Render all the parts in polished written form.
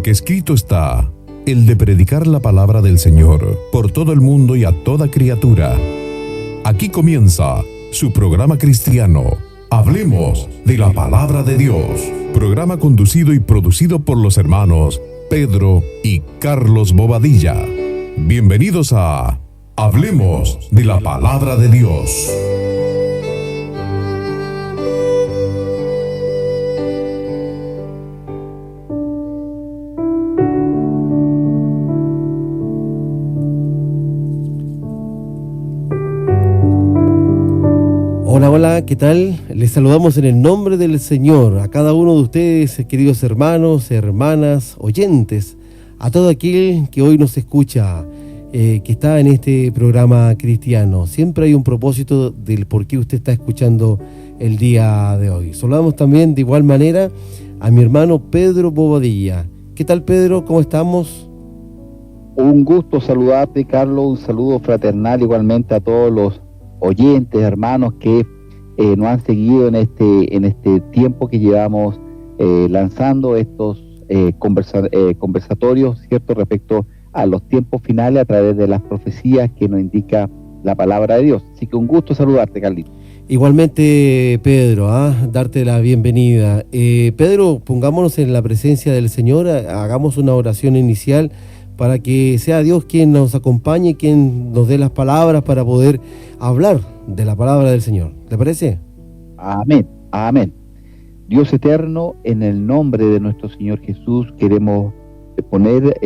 Porque escrito está, el de predicar la palabra del Señor por todo el mundo y a toda criatura. Aquí comienza su programa cristiano, Hablemos de la Palabra de Dios. Programa conducido y producido por los hermanos Pedro y Carlos Bobadilla. Bienvenidos a Hablemos de la Palabra de Dios. Hola, ¿qué tal? Les saludamos en el nombre del Señor a cada uno de ustedes, queridos hermanos, hermanas, oyentes, a todo aquel que hoy nos escucha, que está en este programa cristiano. Siempre hay un propósito del por qué usted está escuchando el día de hoy. Saludamos también de igual manera a mi hermano Pedro Bobadilla. ¿Qué tal, Pedro? ¿Cómo estamos? Un gusto saludarte, Carlos, un saludo fraternal igualmente a todos los oyentes, hermanos que nos han seguido en este tiempo que llevamos lanzando estos conversatorios, ¿cierto?, respecto a los tiempos finales a través de las profecías que nos indica la palabra de Dios. Así que un gusto saludarte, Carlito. Igualmente, Pedro, darte la bienvenida. Pedro, pongámonos en la presencia del Señor, hagamos una oración inicial para que sea Dios quien nos acompañe, quien nos dé las palabras para poder hablar de la palabra del Señor. ¿Te parece? Amén, amén. Dios eterno, en el nombre de nuestro Señor Jesús, queremos poner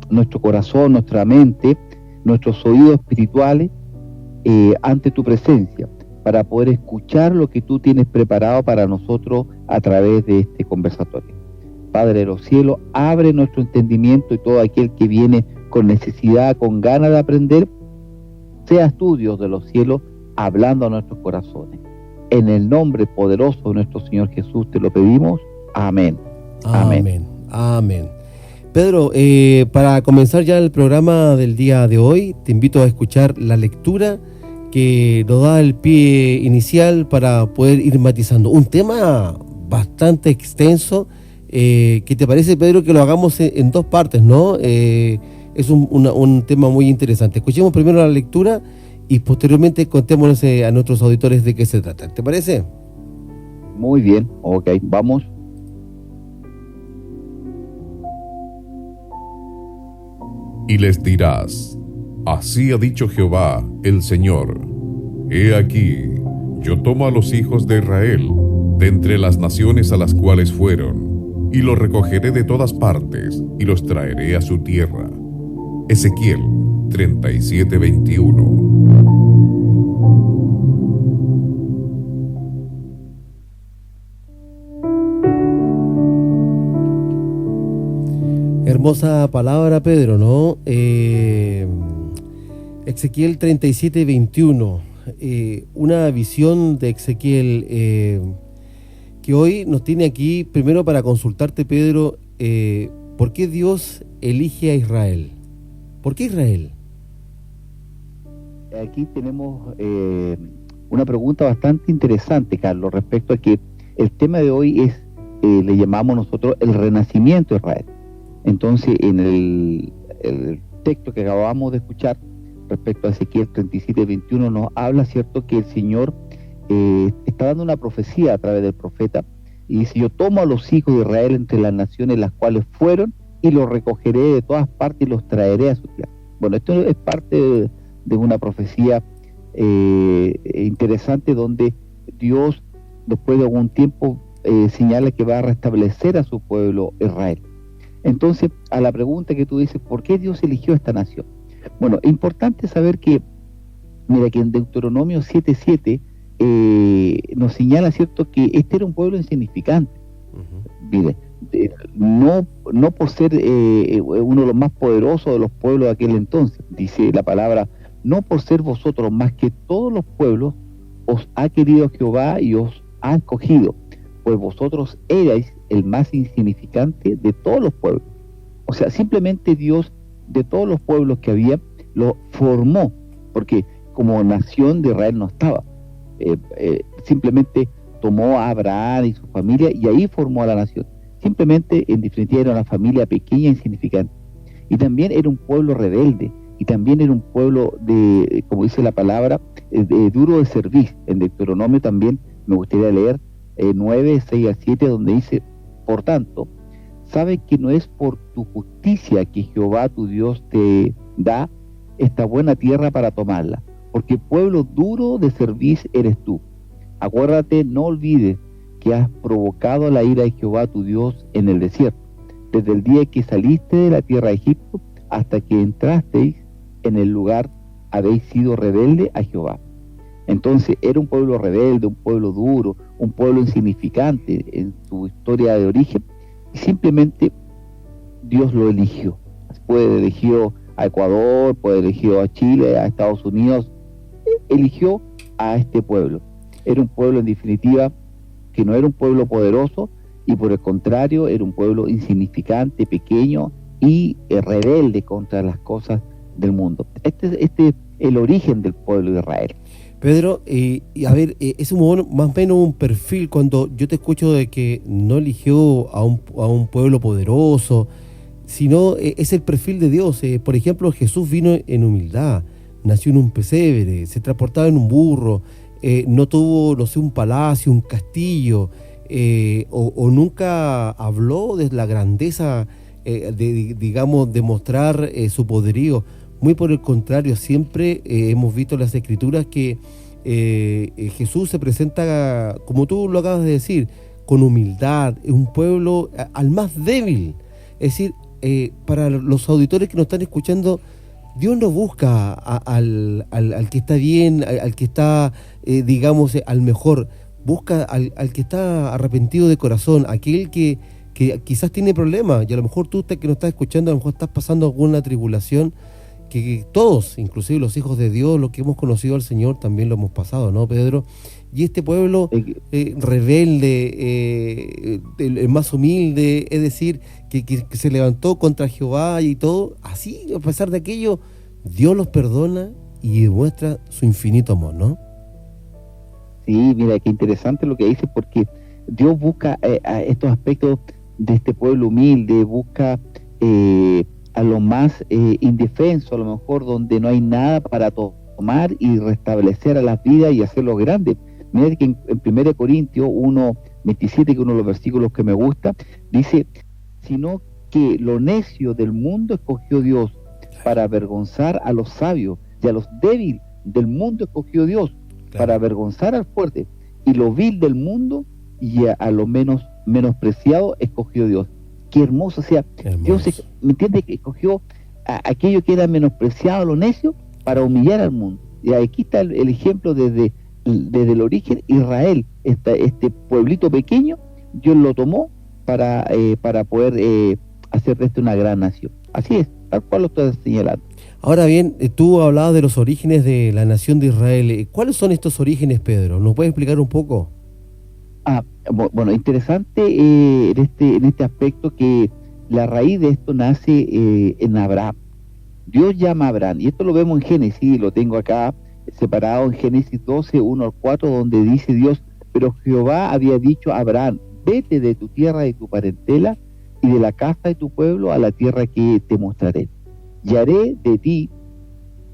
nuestro corazón, nuestra mente, nuestros oídos espirituales ante tu presencia, para poder escuchar lo que tú tienes preparado para nosotros a través de este conversatorio. Padre de los cielos, abre nuestro entendimiento y todo aquel que viene con necesidad, con ganas de aprender, seas tú, Dios de los cielos, hablando a nuestros corazones. En el nombre poderoso de nuestro Señor Jesús te lo pedimos. Amén. Amén. Amén. Pedro, para comenzar ya el programa del día de hoy, te invito a escuchar la lectura que nos da el pie inicial para poder ir matizando. Un tema bastante extenso. ¿Qué te parece, Pedro, que lo hagamos en dos partes, no? Es un tema muy interesante. Escuchemos primero la lectura y posteriormente contémonos a nuestros auditores de qué se trata. ¿Te parece? Muy bien, ok, vamos. Y les dirás, así ha dicho Jehová, el Señor, he aquí, yo tomo a los hijos de Israel, de entre las naciones a las cuales fueron, y los recogeré de todas partes, y los traeré a su tierra. Ezequiel 37:21. Hermosa palabra, Pedro, ¿no? Ezequiel 37:21. Una visión de Ezequiel que hoy nos tiene aquí, primero para consultarte, Pedro, ¿por qué Dios elige a Israel? ¿Por qué Israel? Aquí tenemos una pregunta bastante interesante, Carlos, respecto a que el tema de hoy es, le llamamos nosotros el renacimiento de Israel. Entonces, en el texto que acabamos de escuchar, respecto a Ezequiel 37:21, nos habla, ¿cierto?, que el Señor está dando una profecía a través del profeta, y dice: yo tomo a los hijos de Israel entre las naciones las cuales fueron, y los recogeré de todas partes y los traeré a su tierra. Bueno, esto es parte de una profecía interesante, donde Dios, después de algún tiempo, señala que va a restablecer a su pueblo Israel. Entonces, a la pregunta que tú dices, ¿por qué Dios eligió esta nación? Bueno, es importante saber que, mira, que en Deuteronomio 7:7 nos señala, ¿cierto?, que este era un pueblo insignificante. Mire, no por ser uno de los más poderosos de los pueblos de aquel entonces, dice la palabra, no por ser vosotros más que todos los pueblos, os ha querido Jehová y os ha escogido, pues vosotros erais el más insignificante de todos los pueblos. O sea, simplemente Dios, de todos los pueblos que había, lo formó, porque como nación de Israel no estaba. Simplemente tomó a Abraham y su familia y ahí formó a la nación. Simplemente, en definitiva, era una familia pequeña e insignificante. Y también era un pueblo rebelde, y también era un pueblo de, como dice la palabra, de duro de servir. En Deuteronomio también me gustaría leer 9, 6 al 7, donde dice: por tanto, sabes que no es por tu justicia que Jehová tu Dios te da esta buena tierra para tomarla, porque pueblo duro de servir eres tú. Acuérdate, no olvides que has provocado la ira de Jehová tu Dios en el desierto, desde el día que saliste de la tierra de Egipto hasta que entrasteis en el lugar, habéis sido rebelde a Jehová. Entonces era un pueblo rebelde, un pueblo duro, un pueblo insignificante en su historia de origen, y simplemente Dios lo eligió. Puede eligió a Ecuador, puede eligió a Chile, a Estados Unidos, eligió a este pueblo. Era un pueblo, en definitiva, que no era un pueblo poderoso, y por el contrario era un pueblo insignificante, pequeño y rebelde contra las cosas del mundo. Este es el origen del pueblo de Israel. Pedro, a ver, es más o menos un perfil cuando yo te escucho de que no eligió a un pueblo poderoso, sino es el perfil de Dios. Por ejemplo, Jesús vino en humildad, nació en un pesebre, se transportaba en un burro, no tuvo, no sé, un palacio, un castillo, o nunca habló de la grandeza, de mostrar su poderío. Muy por el contrario, siempre hemos visto en las Escrituras que Jesús se presenta, como tú lo acabas de decir, con humildad, un pueblo al más débil. Es decir, para los auditores que nos están escuchando, Dios no busca al que está bien, al que está, al mejor. Busca al que está arrepentido de corazón, aquel que quizás tiene problemas, y a lo mejor tú que nos estás escuchando, a lo mejor estás pasando alguna tribulación, que todos, inclusive los hijos de Dios, los que hemos conocido al Señor, también lo hemos pasado, ¿no, Pedro? Y este pueblo rebelde, el más humilde, es decir, que se levantó contra Jehová y todo, así, a pesar de aquello, Dios los perdona y demuestra su infinito amor, ¿no? Sí, mira, qué interesante lo que dice, porque Dios busca a estos aspectos de este pueblo humilde, busca a lo más indefenso, a lo mejor donde no hay nada para tomar y restablecer a las vidas y hacerlos grandes. Mira que en 1 Corintios 1:27, que es uno de los versículos que me gusta, dice: sino que lo necio del mundo escogió Dios para avergonzar a los sabios, y a los débiles del mundo escogió Dios para avergonzar al fuerte, y lo vil del mundo y a lo menospreciado escogió Dios. Qué hermoso, o sea, hermoso. Dios, ¿me entiende? Que escogió aquello que era menospreciado, lo necio, para humillar al mundo. Y aquí está el ejemplo desde el origen. Israel, este pueblito pequeño, Dios lo tomó para poder hacer de esto una gran nación. Así es, tal cual lo estoy señalando. Ahora bien, tú hablabas de los orígenes de la nación de Israel. ¿Cuáles son estos orígenes, Pedro? ¿Nos puedes explicar un poco? Bueno, interesante en este aspecto, que la raíz de esto nace en Abraham. Dios llama a Abraham, y esto lo vemos en Génesis, lo tengo acá separado en Génesis 12, 1 al 4, donde dice Dios: pero Jehová había dicho a Abraham: vete de tu tierra y tu parentela y de la casa de tu pueblo a la tierra que te mostraré, y haré de ti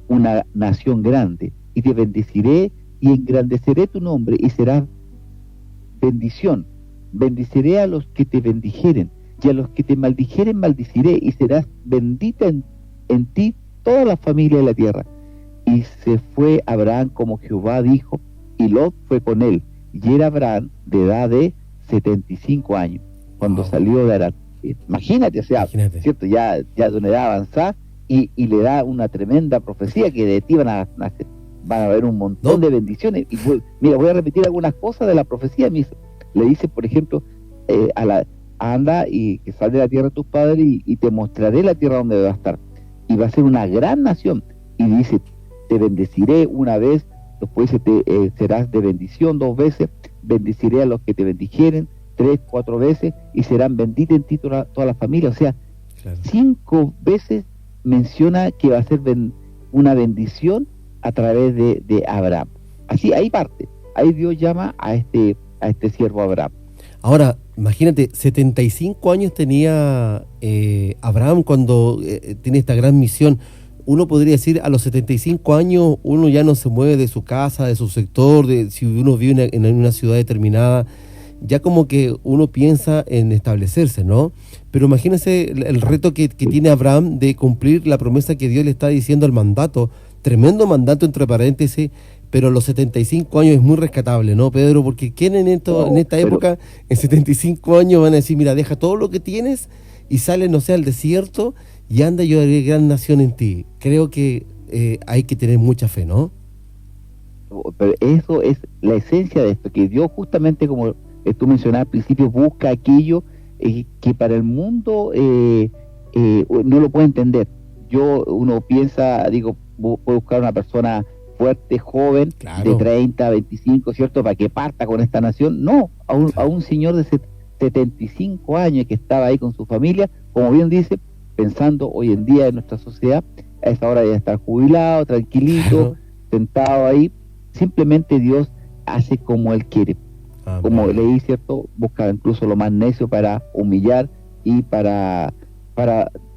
una nación grande, y te bendeciré y engrandeceré tu nombre, y serás bendición. Bendiciré a los que te bendijeren, y a los que te maldijeren maldiciré, y serás bendita en ti toda la familia de la tierra. Y se fue Abraham como Jehová dijo, y Lot fue con él, y era Abraham de edad de 75 años cuando salió de Arán. Imagínate, o sea, ¿cierto? Ya de una edad avanzada, y le da una tremenda profecía que de ti van a haber un montón de bendiciones. Y mira, voy a repetir algunas cosas de la profecía. Le dice, por ejemplo, anda y que sal de la tierra de tus padres, y te mostraré la tierra donde vas a estar, y va a ser una gran nación. Y dice: te bendeciré una vez, después serás de bendición 2 veces, bendeciré a los que te bendijeren 3, 4 veces, y serán benditas en ti toda la familia. O sea, 5 veces menciona que va a ser una bendición a través de Abraham. Así, ahí parte. Ahí Dios llama a este siervo Abraham. Ahora, imagínate, 75 años tenía Abraham cuando tiene esta gran misión. Uno podría decir, a los 75 años uno ya no se mueve de su casa, de su sector, si uno vive en una ciudad determinada, ya como que uno piensa en establecerse, ¿no? Pero imagínense el reto que tiene Abraham de cumplir la promesa que Dios le está diciendo al mandato, tremendo mandato entre paréntesis, pero a los 75 años es muy rescatable, ¿no, Pedro? Porque ¿quién en esta época, en 75 años, van a decir, mira, deja todo lo que tienes y sale, no sé, al desierto y anda, yo haré gran nación en ti? Creo que hay que tener mucha fe, ¿no? Pero eso es la esencia de esto, que Dios justamente, como tú mencionabas al principio, busca aquello que para el mundo no lo puede entender. Uno piensa, digo, puede buscar una persona fuerte, joven, claro, de 30, 25, ¿cierto?, para que parta con esta nación. No, a un señor de 75 años que estaba ahí con su familia, como bien dice, pensando hoy en día en nuestra sociedad, a esa hora ya estar jubilado, tranquilito, claro, sentado ahí. Simplemente Dios hace como Él quiere. Amén. Como leí, ¿cierto?, busca incluso lo más necio para humillar y para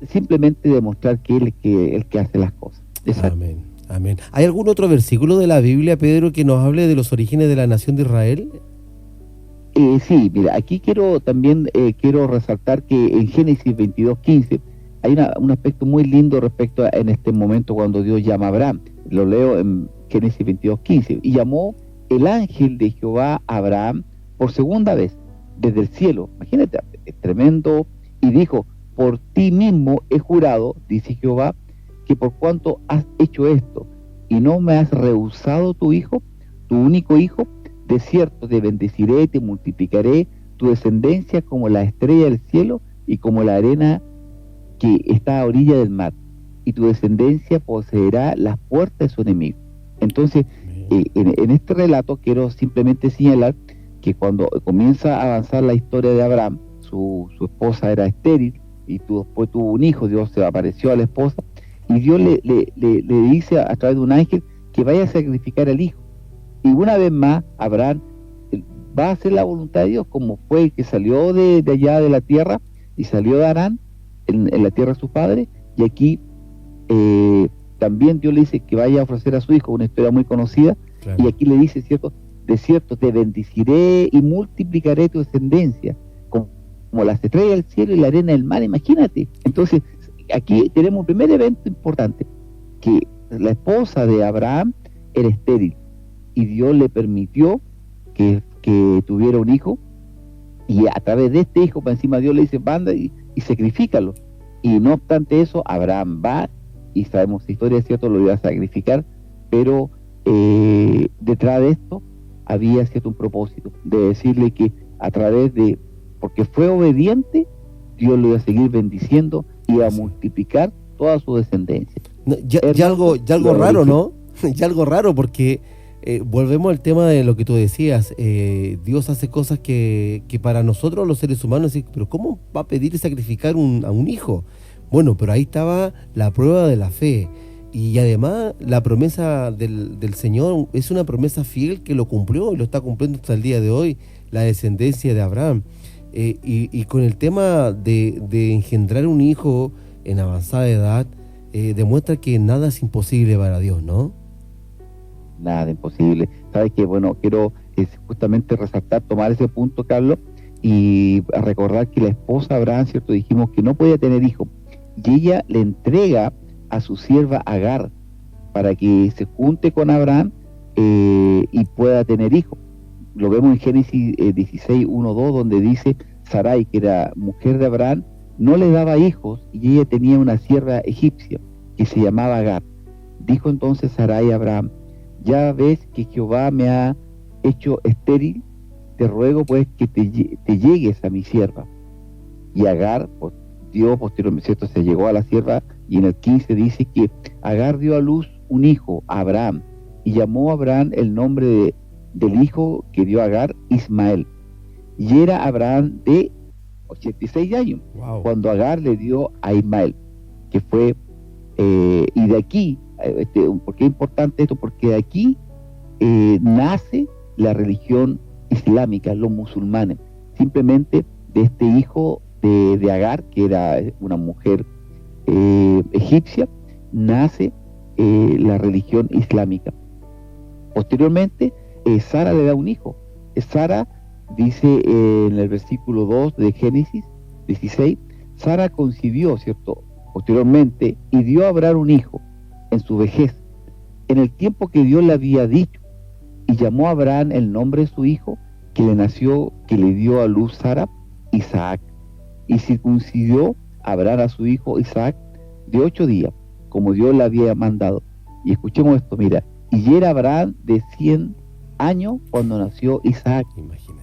simplemente demostrar que Él es el que hace las cosas. Exacto. Amén, amén. ¿Hay algún otro versículo de la Biblia, Pedro, que nos hable de los orígenes de la nación de Israel? Sí, mira, aquí quiero resaltar que en Génesis 22:15 hay un aspecto muy lindo respecto en este momento cuando Dios llama a Abraham. Lo leo en Génesis 22:15. Y llamó el ángel de Jehová a Abraham por segunda vez desde el cielo. Imagínate, es tremendo. Y dijo, por ti mismo he jurado, dice Jehová, que por cuanto has hecho esto y no me has rehusado tu hijo, tu único hijo, de cierto te bendeciré, te multiplicaré tu descendencia como la estrella del cielo y como la arena que está a orilla del mar, y tu descendencia poseerá las puertas de su enemigo. Entonces, en este relato quiero simplemente señalar que cuando comienza a avanzar la historia de Abraham, su esposa era estéril, y después tuvo un hijo, Dios se apareció a la esposa, y Dios le dice a través de un ángel que vaya a sacrificar al hijo. Y una vez más, Abraham va a hacer la voluntad de Dios, como fue el que salió de allá de la tierra, y salió de Harán, en la tierra de su padre, y aquí también Dios le dice que vaya a ofrecer a su hijo, una historia muy conocida, claro, y aquí le dice, ¿cierto?, de cierto te bendeciré y multiplicaré tu descendencia, como las estrellas del cielo y la arena del mar. Imagínate. Entonces, aquí tenemos un primer evento importante, que la esposa de Abraham era estéril, y Dios le permitió que tuviera un hijo, y a través de este hijo, para encima Dios le dice, anda y sacrifícalo. Y no obstante eso, Abraham va, y sabemos la historia, ¿cierto?, lo iba a sacrificar, pero detrás de esto había, ¿cierto?, un propósito, de decirle que a través de, porque fue obediente, Dios lo iba a seguir bendiciendo y a multiplicar toda su descendencia. No, ya algo raro, ¿no? Ya algo raro, porque volvemos al tema de lo que tú decías. Dios hace cosas que para nosotros los seres humanos, pero ¿cómo va a pedir sacrificar a un hijo? Bueno, pero ahí estaba la prueba de la fe, y además la promesa del Señor es una promesa fiel que lo cumplió y lo está cumpliendo hasta el día de hoy, la descendencia de Abraham. Y con el tema de engendrar un hijo en avanzada edad, demuestra que nada es imposible para Dios, ¿no? Nada imposible. Sabes que, bueno, quiero justamente resaltar, tomar ese punto, Carlos, y recordar que la esposa Abraham, ¿cierto?, dijimos que no podía tener hijo, y ella le entrega a su sierva Agar para que se junte con Abraham y pueda tener hijo. Lo vemos en Génesis 16:1-2, donde dice, Sarai, que era mujer de Abraham, no le daba hijos, y ella tenía una sierva egipcia que se llamaba Agar. Dijo entonces Sarai a Abraham, ya ves que Jehová me ha hecho estéril, te ruego pues que te llegues a mi sierva. Y Agar, pues, Dios posteriormente, ¿cierto?, se llegó a la sierva, y en el 15 dice que Agar dio a luz un hijo, a Abraham, y llamó a Abraham el nombre del hijo que dio a Agar, Ismael. Y era Abraham de 86 años, wow, cuando Agar le dio a Ismael, que fue, y de aquí, ¿por qué es importante esto? Porque de aquí nace la religión islámica, los musulmanes. simplemente de este hijo de Agar, que era una mujer egipcia, nace la religión islámica. Posteriormente, Sara le da un hijo. Sara dice en el versículo 2 de Génesis 16, Sara concibió, ¿cierto?, posteriormente, y dio a Abraham un hijo en su vejez, en el tiempo que Dios le había dicho, y llamó a Abraham el nombre de su hijo, que le nació, que le dio a luz Sara, Isaac. Y circuncidó a Abraham a su hijo Isaac de 8 días, como Dios le había mandado. Y escuchemos esto, mira, y era Abraham de 100 años cuando nació Isaac.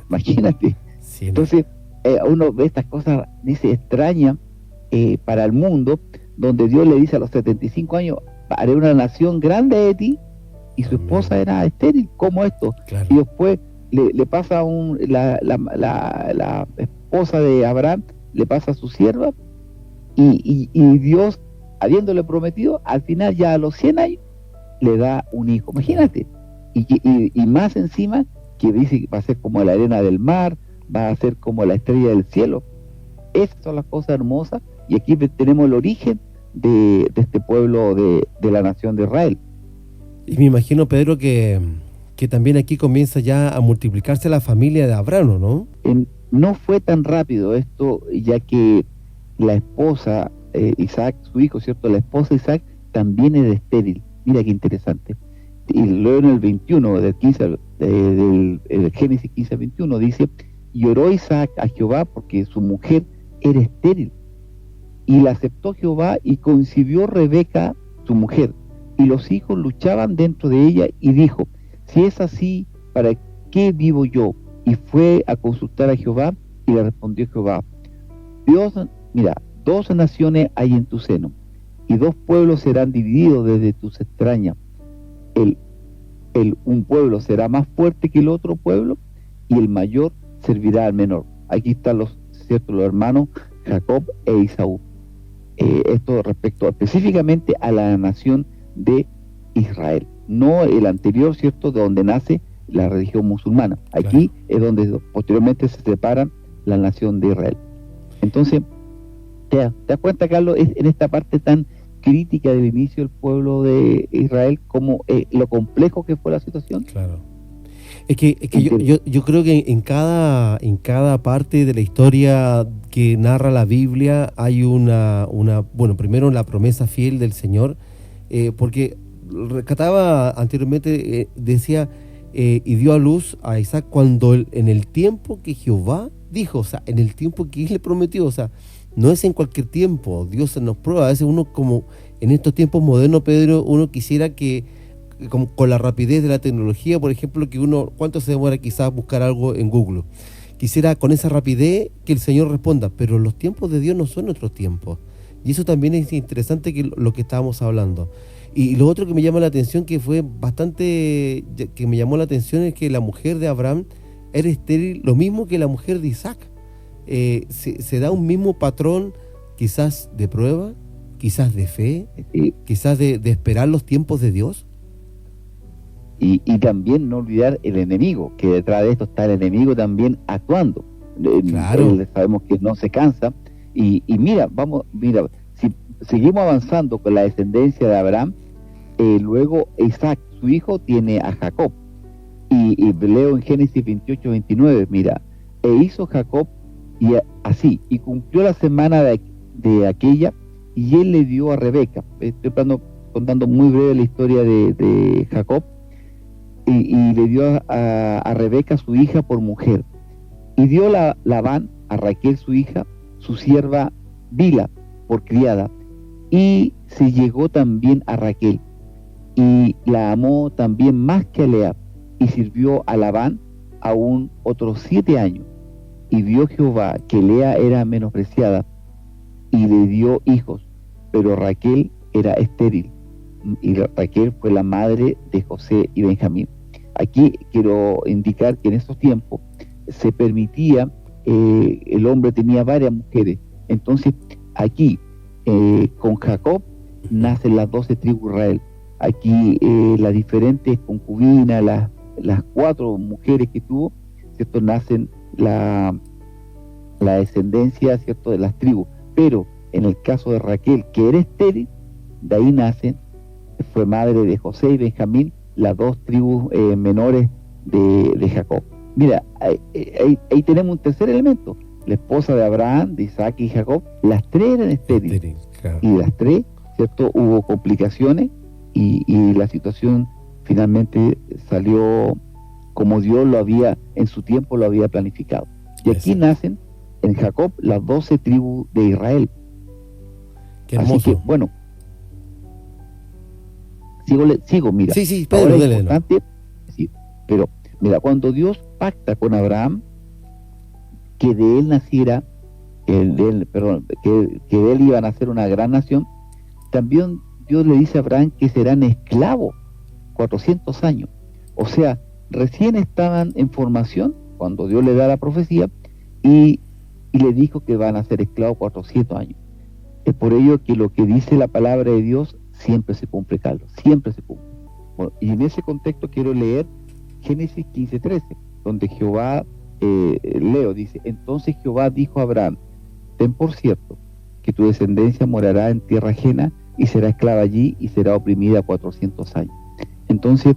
Imagínate. Sí, Entonces, uno ve estas cosas, dice, extrañas para el mundo, donde Dios le dice a los 75 años, haré una nación grande de ti, y su esposa era estéril. ¿Cómo esto? Claro. Y después le pasa la esposa de Abraham, le pasa a su sierva, y Dios, habiéndole prometido, al final ya a los 100 años, le da un hijo. Imagínate. Y más encima, que dice que va a ser como la arena del mar, va a ser como la estrella del cielo. Esas son las cosas hermosas, y aquí tenemos el origen de este pueblo de la nación de Israel. Y me imagino, Pedro, que también aquí comienza ya a multiplicarse la familia de Abraham, ¿no? No fue tan rápido esto, ya que la esposa, Isaac, su hijo, ¿cierto? La esposa de Isaac también era estéril. Mira qué interesante. Y luego en el 21, del Génesis 15 al 21, dice, y oró Isaac a Jehová porque su mujer era estéril. Y la aceptó Jehová y concibió Rebeca, su mujer. Y los hijos luchaban dentro de ella y dijo, si es así, ¿para qué vivo yo? Y fue a consultar a Jehová y le respondió Jehová, Dios, mira, 2 naciones hay en tu seno y 2 pueblos serán divididos desde tus extrañas. Un pueblo será más fuerte que el otro pueblo y el mayor servirá al menor. Aquí están los hermanos Jacob e Esaú. Esto respecto específicamente a la nación de Israel, no el anterior, ¿cierto?, de donde nace la religión musulmana. Aquí es donde posteriormente se separan la nación de Israel. Entonces, ¿te das cuenta, Carlos, en esta parte tan crítica del inicio del pueblo de Israel, como lo complejo que fue la situación? Claro. Es que yo creo que en cada parte de la historia que narra la Biblia hay bueno, primero la promesa fiel del Señor, porque rescataba anteriormente, decía, y dio a luz a Isaac en el tiempo que Jehová dijo, o sea, en el tiempo que Él le prometió, o sea, no es en cualquier tiempo. Dios se nos prueba. A veces uno, como en estos tiempos modernos, Pedro, uno quisiera que, como con la rapidez de la tecnología, por ejemplo, que uno, ¿cuánto se demora quizás buscar algo en Google? Quisiera con esa rapidez que el Señor responda, pero los tiempos de Dios no son nuestros tiempos. Y eso también es interesante, que lo que estábamos hablando. Y lo otro que me llama la atención, que me llamó la atención, es que la mujer de Abraham era estéril, lo mismo que la mujer de Isaac. Se da un mismo patrón, quizás de prueba, quizás de fe, quizás de esperar los tiempos de Dios. Y también no olvidar el enemigo, que detrás de esto está el enemigo también actuando. Claro. Sabemos que no se cansa. Y mira, si seguimos avanzando con la descendencia de Abraham, luego Isaac, su hijo, tiene a Jacob. Y leo en Génesis 28, 29, mira, e hizo Jacob así, y cumplió la semana de aquella, y él le dio a Rebeca. Estoy contando muy breve la historia de Jacob, y le dio a Rebeca, su hija, por mujer. Y dio Labán a Raquel, su hija, su sierva Bila, por criada, y se llegó también a Raquel, y la amó también más que a Lea, y sirvió a Labán aún otros 7 años. Y vio Jehová que Lea era menospreciada, y le dio hijos, pero Raquel era estéril, y Raquel fue la madre de José y Benjamín. Aquí quiero indicar que en esos tiempos se permitía, el hombre tenía varias mujeres. Entonces aquí con Jacob nacen las 12 tribus de Israel. Aquí las diferentes concubinas, las 4 mujeres que tuvo, ¿cierto? Nacen la descendencia, ¿cierto?, de las tribus. Pero en el caso de Raquel, que era estéril, de ahí nacen, fue madre de José y Benjamín, las dos tribus menores de Jacob. Mira, ahí tenemos un tercer elemento. La esposa de Abraham, de Isaac y Jacob, las tres eran estériles. Claro. Y las tres, ¿cierto?, hubo complicaciones y la situación finalmente salió como Dios lo había, en su tiempo lo había planificado. Y aquí nacen en Jacob las 12 tribus de Israel. Qué hermoso. Así que, bueno, sigo, mira. Sí, Pedro, ahora es dele, importante, sí, pero mira, cuando Dios pacta con Abraham que de él naciera, que de él iba a nacer una gran nación, también Dios le dice a Abraham que serán esclavos 400 años. O sea, recién estaban en formación cuando Dios le da la profecía y le dijo que van a ser esclavos 400 años. Es por ello que lo que dice la palabra de Dios siempre se cumple, Carlos, siempre se cumple. Bueno, y en ese contexto quiero leer Génesis 15:13, donde Jehová, dice: entonces Jehová dijo a Abraham: ten por cierto que tu descendencia morará en tierra ajena y será esclava allí y será oprimida 400 años. Entonces,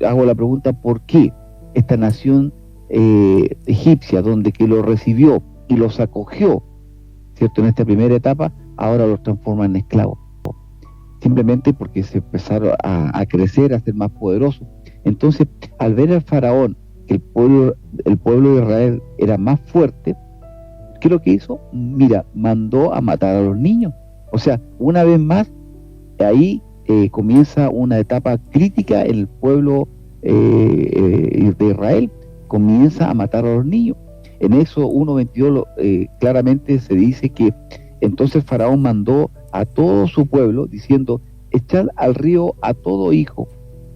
hago la pregunta: ¿por qué esta nación egipcia, donde que lo recibió y los acogió, ¿cierto?, en esta primera etapa, ahora los transforma en esclavos? Simplemente porque se empezaron a crecer, a ser más poderosos. Entonces, al ver al faraón que el pueblo de Israel era más fuerte, ¿qué es lo que hizo? Mira, mandó a matar a los niños. O sea, una vez más, ahí comienza una etapa crítica en el pueblo de Israel, comienza a matar a los niños. En Éxodo 1:22 claramente se dice que entonces Faraón mandó a todo su pueblo diciendo: echad al río a todo hijo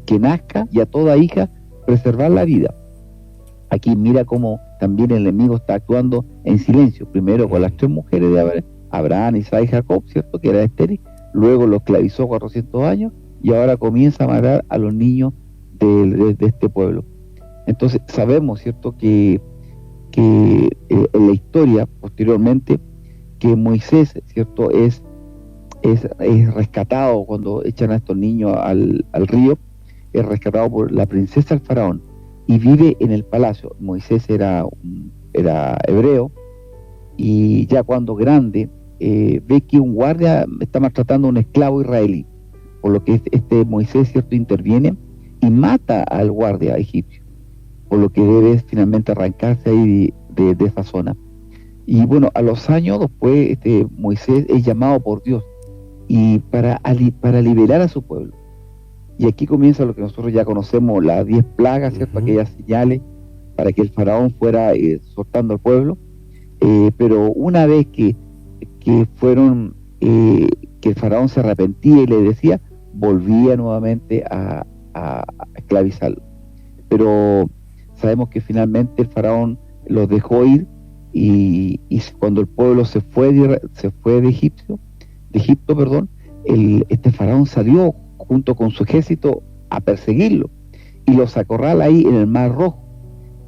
que nazca y a toda hija preservar la vida. Aquí mira cómo también el enemigo está actuando en silencio, primero con las tres mujeres de Abraham, Isaac y Jacob, ¿cierto?, que era estéril, luego lo esclavizó 400 años y ahora comienza a matar a los niños de este pueblo. Entonces sabemos, ¿cierto?, que en la historia posteriormente, que Moisés, ¿cierto?, es rescatado cuando echan a estos niños al río, es rescatado por la princesa del faraón y vive en el palacio. Moisés era hebreo y ya cuando grande ve que un guardia está maltratando a un esclavo israelí, por lo que este Moisés, ¿cierto?, interviene y mata al guardia egipcio, por lo que debe finalmente arrancarse ahí de esa zona. Y bueno, a los años después Moisés es llamado por Dios y para liberar a su pueblo. Y aquí comienza lo que nosotros ya conocemos, las 10 plagas, ¿cierto?, aquellas señales para que el faraón fuera soltando al pueblo. Pero una vez que el faraón se arrepentía y le decía, volvía nuevamente a esclavizarlo. Pero sabemos que finalmente el faraón los dejó ir y cuando el pueblo se fue de Egipto, este faraón salió junto con su ejército a perseguirlo y los acorrala ahí en el Mar Rojo,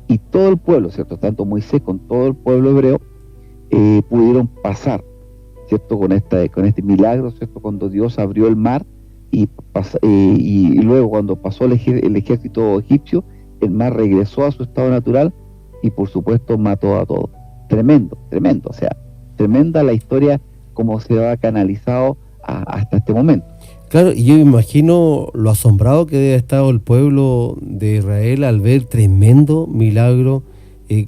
y todo el pueblo, ¿cierto?, tanto Moisés con todo el pueblo hebreo pudieron pasar, ¿cierto?, con este milagro, ¿cierto?, cuando Dios abrió el mar y luego cuando pasó el ejército egipcio, el mar regresó a su estado natural y por supuesto mató a todos. Tremendo, o sea, tremenda la historia como se ha canalizado hasta este momento. Claro, y yo me imagino lo asombrado que debe haber estado el pueblo de Israel al ver tremendo milagro,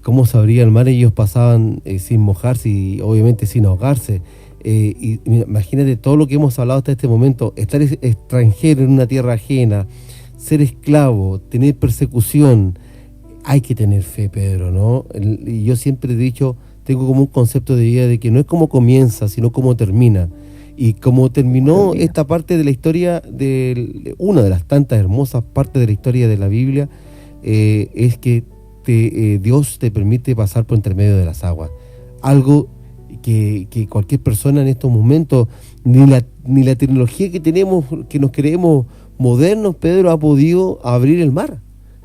cómo se abría el mar, ellos pasaban sin mojarse y obviamente sin ahogarse. Y imagínate todo lo que hemos hablado hasta este momento, estar extranjero en una tierra ajena, ser esclavo, tener persecución. Hay que tener fe, Pedro, ¿no? Y yo siempre he dicho, tengo como un concepto de vida de que no es cómo comienza, sino cómo termina. Y como terminó esta parte de la historia, una de las tantas hermosas partes de la historia de la Biblia, es que Dios te permite pasar por intermedio de las aguas. Algo que cualquier persona en estos momentos, ni la tecnología que tenemos, que nos creemos modernos, Pedro, ha podido abrir el mar.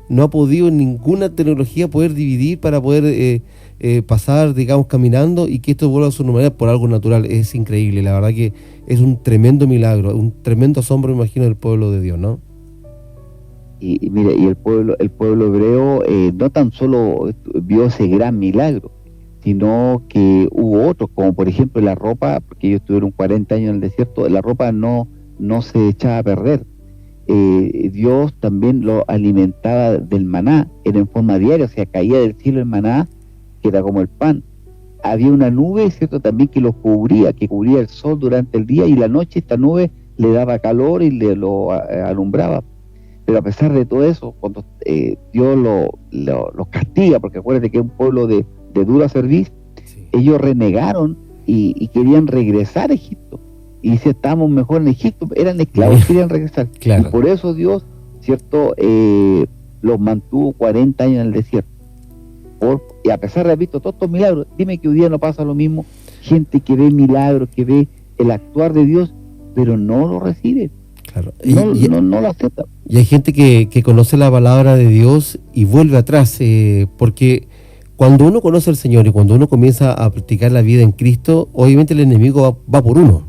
no ha podido ninguna tecnología poder dividir para poder pasar, digamos, caminando, y que esto vuelva a su normalidad por algo natural. Es increíble, la verdad que es un tremendo milagro, un tremendo asombro, me imagino, del pueblo de Dios, ¿no? Y mira, y el pueblo hebreo no tan solo vio ese gran milagro, sino que hubo otros, como por ejemplo la ropa, porque ellos estuvieron 40 años en el desierto, la ropa no se echaba a perder. Dios también lo alimentaba del maná, era en forma diaria, o sea, caía del cielo el maná, que era como el pan. Había una nube, ¿cierto?, también que cubría el sol durante el día, y la noche esta nube le daba calor y lo alumbraba. Pero a pesar de todo eso, cuando Dios los castiga, porque acuérdate que es un pueblo de dura cerviz, sí, ellos renegaron y querían regresar a Egipto. Y dice, estamos mejor en Egipto, eran esclavos, querían regresar. Claro. Y por eso Dios, ¿cierto?, los mantuvo 40 años en el desierto. Y a pesar de haber visto todos estos milagros, dime que hoy día no pasa lo mismo. Gente que ve milagros, que ve el actuar de Dios, pero no lo recibe. Claro. No lo acepta. Y hay gente que conoce la palabra de Dios y vuelve atrás, porque cuando uno conoce al Señor y cuando uno comienza a practicar la vida en Cristo, obviamente el enemigo va por uno,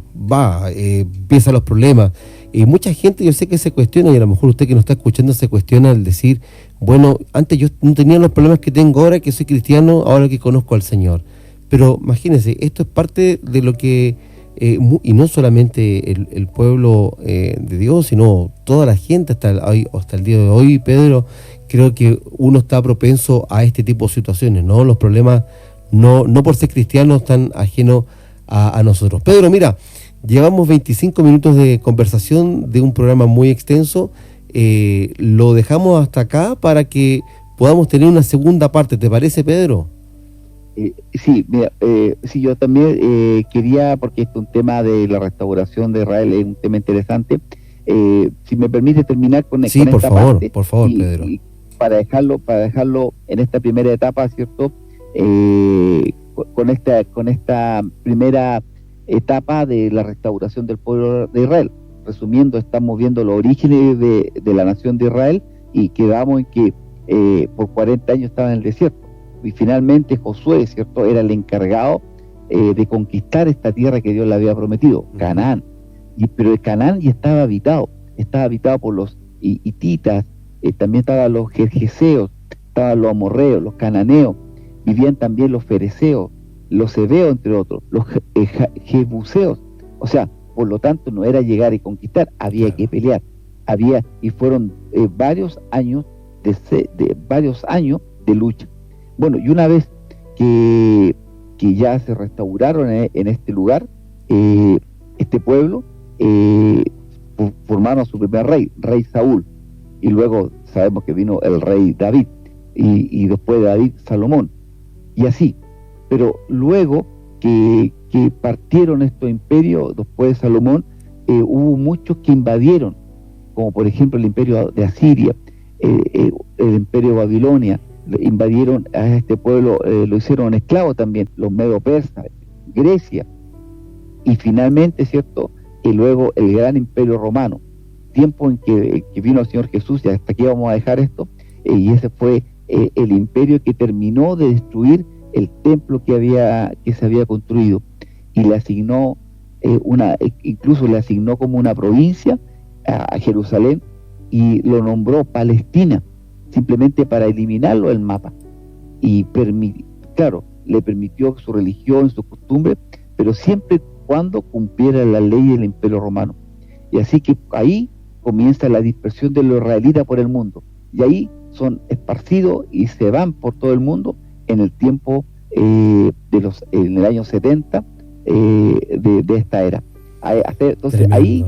empiezan los problemas. Y mucha gente, yo sé que se cuestiona, y a lo mejor usted que nos está escuchando se cuestiona al decir, bueno, antes yo no tenía los problemas que tengo ahora que soy cristiano, ahora que conozco al Señor. Pero imagínense, esto es parte de lo que, y no solamente el pueblo de Dios, sino toda la gente hasta el día de hoy, Pedro, creo que uno está propenso a este tipo de situaciones, ¿no? Los problemas no por ser cristianos están ajenos a nosotros. Pedro, mira, llevamos 25 minutos de conversación de un programa muy extenso. Lo dejamos hasta acá para que podamos tener una segunda parte. ¿Te parece, Pedro? Sí, mira, sí, yo también quería, porque es un tema de la restauración de Israel, es un tema interesante. Si me permite terminar con esta parte. Por favor, Pedro. Y para dejarlo en esta primera etapa, ¿cierto? Con esta primera etapa de la restauración del pueblo de Israel. Resumiendo, estamos viendo los orígenes de la nación de Israel, y quedamos en que por 40 años estaba en el desierto, y finalmente Josué, ¿cierto?, era el encargado de conquistar esta tierra que Dios le había prometido, Canaán. Pero el Canaán ya estaba habitado por los hititas, también estaban los gergeseos, estaban los amorreos, los cananeos, vivían también los fereceos, los heveos, entre otros, los jebuseos. O sea, por lo tanto, no era llegar y conquistar, había que pelear. Y fueron varios años de lucha. Bueno, y una vez que ya se restauraron en este lugar, este pueblo, formaron a su primer rey Saúl, y luego sabemos que vino el rey David, y después de David, Salomón, y así. Pero luego que partieron estos imperios, después de Salomón, hubo muchos que invadieron, como por ejemplo el imperio de Asiria, el imperio de Babilonia, invadieron a este pueblo, lo hicieron esclavo también, los medo-persas, Grecia, y finalmente, ¿cierto?, y luego el gran imperio romano, tiempo en que vino el Señor Jesús, y hasta aquí vamos a dejar esto, y ese fue el imperio que terminó de destruir el templo que se había construido, y le asignó incluso le asignó como una provincia a Jerusalén, y lo nombró Palestina, simplemente para eliminarlo del mapa, y le permitió su religión, su costumbre, pero siempre cuando cumpliera la ley del imperio romano. Y así que ahí comienza la dispersión de los israelitas por el mundo, y ahí son esparcidos y se van por todo el mundo en el tiempo en el año 70 de esta era. Entonces tremendo. Ahí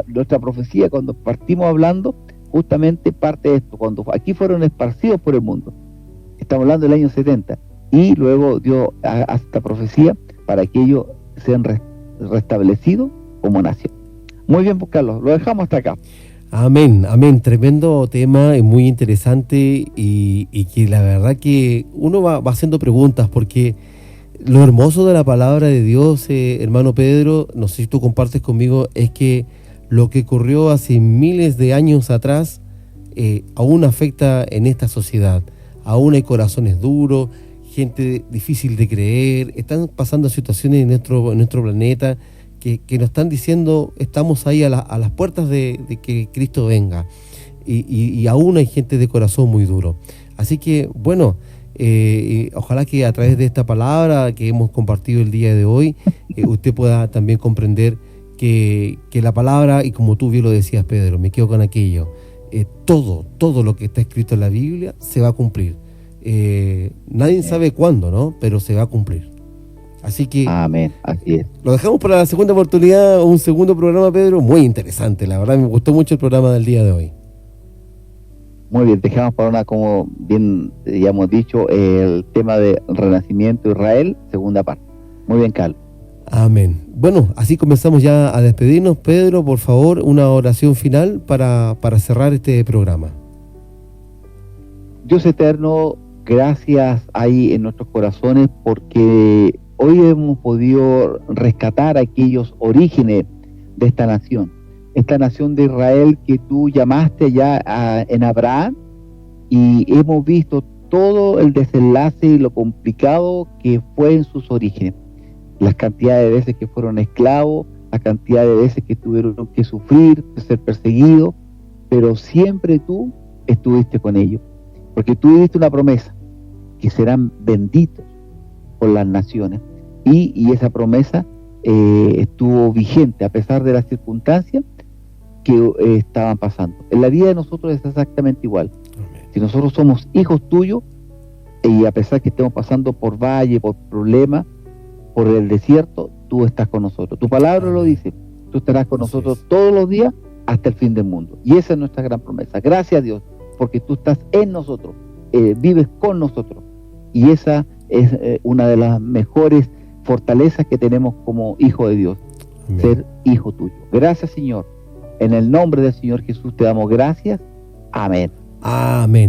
nuestra profecía, cuando partimos hablando, justamente parte de esto, cuando aquí fueron esparcidos por el mundo, estamos hablando del año 70, y luego Dios hace esta profecía para que ellos sean restablecidos como nación. Muy bien, pues, Carlos, lo dejamos hasta acá. Amén, amén, tremendo tema, es muy interesante, y que la verdad que uno va haciendo preguntas, porque lo hermoso de la palabra de Dios, hermano Pedro, no sé si tú compartes conmigo, es que lo que ocurrió hace miles de años atrás aún afecta en esta sociedad. Aún hay corazones duros, gente difícil de creer, están pasando situaciones en nuestro planeta que nos están diciendo, estamos ahí a las puertas de que Cristo venga, y aún hay gente de corazón muy duro. Así que, bueno, ojalá que a través de esta palabra que hemos compartido el día de hoy, usted pueda también comprender que la palabra, y como tú bien lo decías, Pedro, me quedo con aquello, todo lo que está escrito en la Biblia se va a cumplir. Nadie sabe cuándo, ¿no? Pero se va a cumplir. Así que amén, así es. Lo dejamos para la segunda oportunidad, un segundo programa, Pedro, muy interesante, la verdad me gustó mucho el programa del día de hoy. Muy bien, dejamos para una, como bien ya hemos dicho, el tema de Renacimiento de Israel, segunda parte. Muy bien, Carlos. Amén. Bueno, así comenzamos ya a despedirnos. Pedro, por favor, una oración final para cerrar este programa. Dios eterno, gracias ahí en nuestros corazones, porque hoy hemos podido rescatar aquellos orígenes de esta nación de Israel que tú llamaste allá en Abraham, y hemos visto todo el desenlace y lo complicado que fue en sus orígenes, las cantidades de veces que fueron esclavos, la cantidad de veces que tuvieron que sufrir, ser perseguidos, pero siempre tú estuviste con ellos, porque tú diste una promesa, que serán benditos por las naciones, y esa promesa estuvo vigente a pesar de las circunstancias que estaban pasando. En la vida de nosotros es exactamente igual. Amén. Si nosotros somos hijos tuyos, y a pesar que estemos pasando por valle, por problemas, por el desierto, tú estás con nosotros. Tu palabra Amén. Lo dice, tú estarás con nosotros todos los días hasta el fin del mundo. Y esa es nuestra gran promesa. Gracias a Dios, porque tú estás en nosotros, vives con nosotros. Y esa es una de las mejores fortalezas que tenemos como hijo de Dios. Amén. Ser hijo tuyo. Gracias, Señor. En el nombre del Señor Jesús te damos gracias. Amén. Amén.